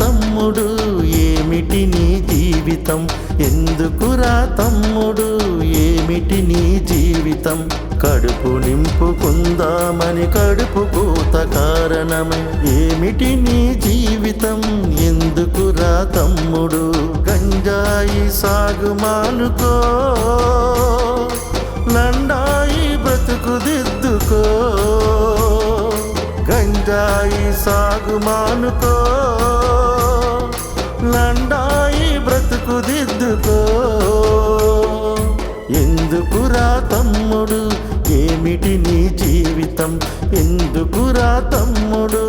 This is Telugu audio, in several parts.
తమ్ముడు ఏమిటి నీ జీవితం, ఎందుకురా తమ్ముడు ఏమిటి నీ జీవితం. కడుపు నింపుకుందామని కడుపు కోత కారణమే, ఏమిటి నీ జీవితం, ఎందుకురా తమ్ముడు. గంజాయి సాగు మానుకో, లండాయి బ్రతుకు దిద్దుకో. గంజాయి సాగు మానుకో, లండాయి బ్రతుకు దిద్దుకో. ఎందుకురా తమ్ముడు ఏమిటి నీ జీవితం, ఎందుకురా తమ్ముడు.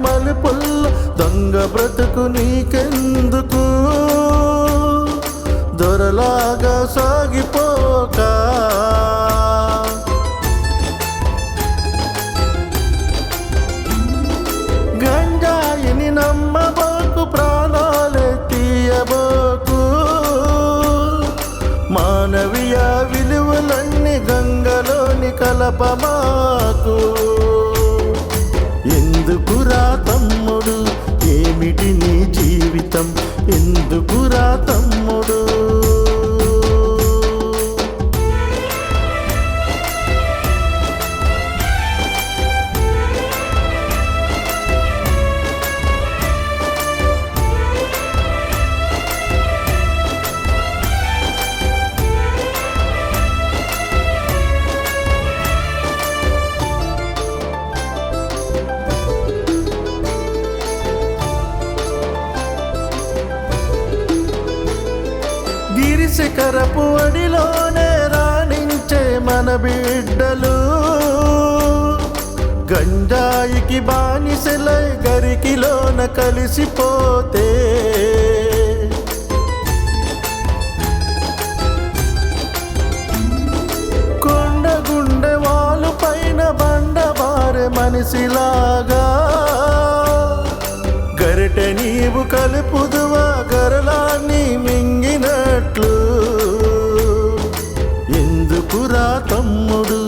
మలుపుల్లో దొంగ బ్రతుకు నీకెందుకు, దొరలాగా సాగిపోక. గంజాయిని నమ్మబోకు, ప్రాణాలే తీయబోకు. మానవీయ విలువలన్నీ గంగలోని కలపమాకు. ఎందుకురా తమ్ముడు ఏమిటి నీ జీవితం, ఎందుకురా తమ్ముడు. శిఖరపు అడిలోనే రాణించే మన బిడ్డలు, గంజాయికి బానిసలై గరికిలోన కలిసిపోతే. కొండ గుండె వాలు పైన బండబారే మనిషిలాగా, గరిట నీవు కలుపుదువా గరలాన్ని మింగినట్లు. ఎందుకురా తమ్ముడు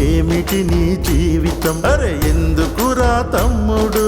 ఏమిటి నీ జీవితం, అరే ఎందుకురా తమ్ముడు.